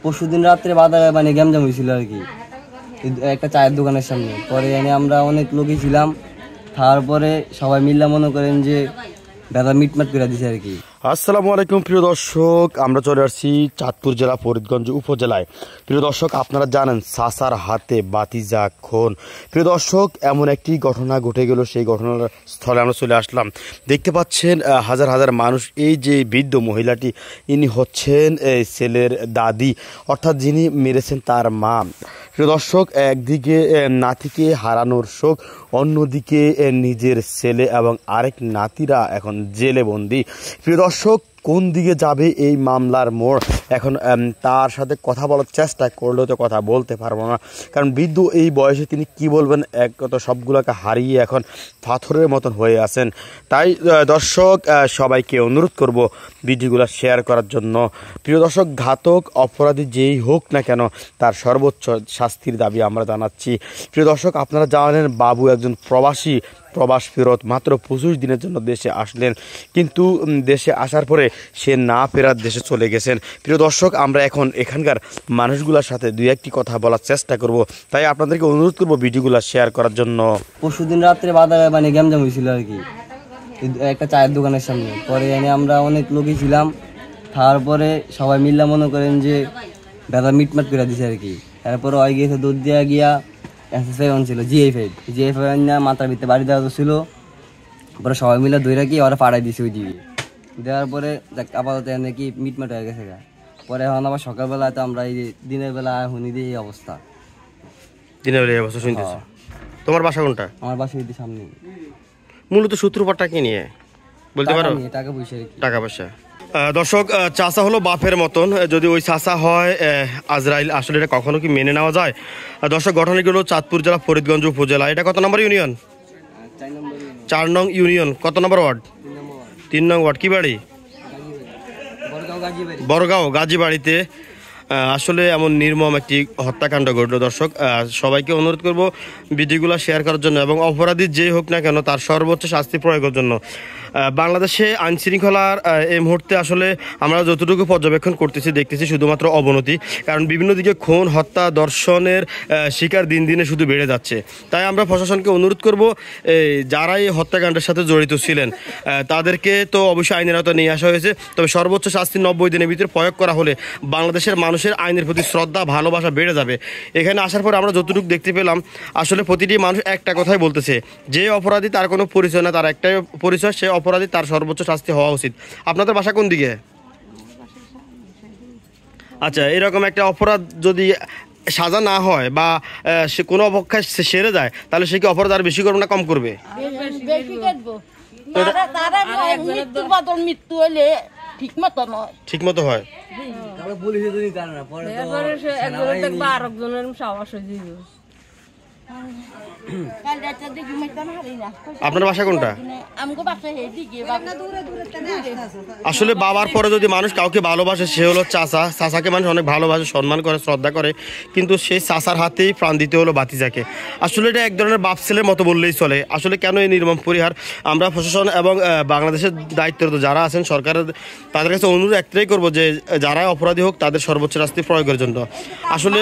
পরশুদিন রাত্রে বাজারে মানে গ্যামজাম হয়েছিল আর কি, একটা চায়ের দোকানের সামনে। পরে এনে আমরা অনেক লোকই ছিলাম, তারপরে সবাই মিল্লা মনে করেন যে দাদা মিটমাট করে দিছে আর কি। আসসালামু আলাইকুম প্রিয় দর্শক, আমরা চলে আসছি চাঁদপুর জেলা ফরিদগঞ্জ উপজেলায়। প্রিয় দর্শক, আপনারা জানেন সাসার হাতে বাতিজা খুন। প্রিয় দর্শক, এমন একটি ঘটনা ঘটে গেল, সেই ঘটনার স্থলে আমরা চলে আসলাম। দেখতে পাচ্ছেন হাজার হাজার মানুষ। এই যে বৃদ্ধ মহিলাটি, ইনি হচ্ছেন ছেলের দাদি, অর্থাৎ যিনি মেরেছেন তার মা। প্রিয় দর্শক, একদিকে নাতিকে হারানোর শোক, অন্যদিকে নিজের ছেলে এবং আরেক নাতিরা এখন জেলে বন্দী। প্রিয় দর্শক, কোন দিকে যাবে এই মামলার মোড়, এখন তার সাথে কথা বলার চেষ্টা করলেও তো কথা বলতে পারবো না, কারণ বৃদ্ধ এই বয়সে তিনি কি বলবেন, এক কথা সবগুলোকে হারিয়ে এখন পাথরের মতন হয়ে আছেন। তাই দর্শক, সবাইকে অনুরোধ করব ভিডিওগুলো শেয়ার করার জন্য। প্রিয় দর্শক, ঘাতক অপরাধী যেই হোক না কেন, তার সর্বোচ্চ শাস্তির দাবি আমরা জানাচ্ছি। প্রিয় দর্শক, আপনারা জানেন বাবু একজন প্রবাস ফেরত মাত্র 25 দিনের জন্য দেশে আসলেন, কিন্তু দেশে আসার পরে সে না ফেরার দেশে চলে গেছেন। প্রিয় দর্শক, আমরা এখন এখানকার মানুষগুলোর সাথে দুই একটি কথা বলার চেষ্টা করব, তাই আপনাদেরকে অনুরোধ করব ভিডিওগুলো শেয়ার করার জন্য। পরশুদিন রাত্রে বাজারে মানে গ্যামজাম হয়েছিল আর কি, একটা চায়ের দোকানের সামনে। পরে এনে আমরা অনেক লোকই ছিলাম, তারপরে সবাই মিল্লা মনে করেন যে দাদা মিটমাট করে দিছে আর কি। তারপরে ওই গিয়েছে দুধ দিয়া গিয়া SSI ছিল জিএফআই না মাথার ভিতরে বাড়ি দেওয়া ছিল। পরে সবাই মিলে ধরে কি ওরা পাড়াই দিছে ওই দিকে, দেওয়ার পরে আপাতত এনে কি মিটমাট হয়ে গেছে। পরে এখন আবার সকালবেলা তো আমরা এই দিনের বেলা শুনি দিই এই অবস্থা। দিনের বেলা এই অবস্থা শুনতেছি। তোমার বাসা কোনটা? আমার বাসা এই সামনে। মূলত সূত্রপাতটা কি নিয়ে বলতে পারো? টাকা পয়সা। দর্শক, চাচা হলো বাপের মতন, যদি ওই চাচা হয় আজরাইল, আসলে এটা কখনো কি মেনে নেওয়া যায়? দর্শক, ঘটনাগুলো চাঁদপুর জেলা ফরিদগঞ্জ উপজেলা। এটা কত নম্বর ইউনিয়ন? 4 নং ইউনিয়ন। কত নম্বর ওয়ার্ড? 3 নং ওয়ার্ড। কি বাড়ি? বড়গাঁও গাজীবাড়িতে আসলে এমন নির্মম একটি হত্যাকাণ্ড ঘটল। দর্শক, সবাইকে অনুরোধ করব ভিডিওগুলো শেয়ার করার জন্য এবং অপরাধী যে হোক না কেন তার সর্বোচ্চ শাস্তি প্রয়োগের জন্য। বাংলাদেশে আইন শৃঙ্খলার এই মুহূর্তে আসলে আমরা যতটুকু পর্যবেক্ষণ করতেছি, দেখতেছি শুধুমাত্র অবনতি, কারণ বিভিন্ন দিকে খুন, হত্যা, ধর্ষণের শিকার দিন দিনে শুধু বেড়ে যাচ্ছে। তাই আমরা প্রশাসনকে অনুরোধ করব, যারা এই হত্যাকাণ্ডের সাথে জড়িত ছিলেন তাদেরকে তো অবশ্যই আইনের আওতায় নিয়ে আসা হয়েছে, তবে সর্বোচ্চ শাস্তি 90 দিনের ভিতরে প্রয়োগ করা হলে বাংলাদেশের মানুষের আইনের প্রতি শ্রদ্ধা, ভালোবাসা বেড়ে যাবে। এখানে আসার পর আমরা যতটুকু দেখতে পেলাম, আসলে প্রতিটি মানুষ একটা কথাই বলতেছে, যে অপরাধী তার কোনো পরিচয় না, তার একটাই পরিচয়, সে অপরাধী, তার সর্বোচ্চ শাস্তি হওয়া উচিত। আপনাদের বাসা কোন দিকে? আচ্ছা, এরকম একটা অপরাধ যদি সাজা না হয় বা সে কোনো অবক্ষায় সেরে যায়, তাহলে সে কি অপরাধ আর বেশি করবে না কম করবে? ঠিক মতো হয়। আপনার বাসা কোনটা? আসলে বাবার পরে যদি মানুষ কাউকে ভালোবাসে, সে হলো চাচা। চাচাকে মানুষ অনেক ভালোবাসে, সম্মান করে, শ্রদ্ধা করে, কিন্তু সেই চাচার হাতেই প্রাণ দিতে হলো ভাতিজাকে। আসলে এটা এক ধরনের বাপ ছেলের মতো বললেই চলে। আসলে কেন এই নির্মম পরিহার? আমরা প্রশাসন এবং বাংলাদেশের দায়িত্বরত যারা আছেন সরকারের, তাদের কাছে অনুরোধ একটাই করবো যে যারা অপরাধী হোক তাদের সর্বোচ্চ শাস্তি প্রয়োগের জন্য। আসলে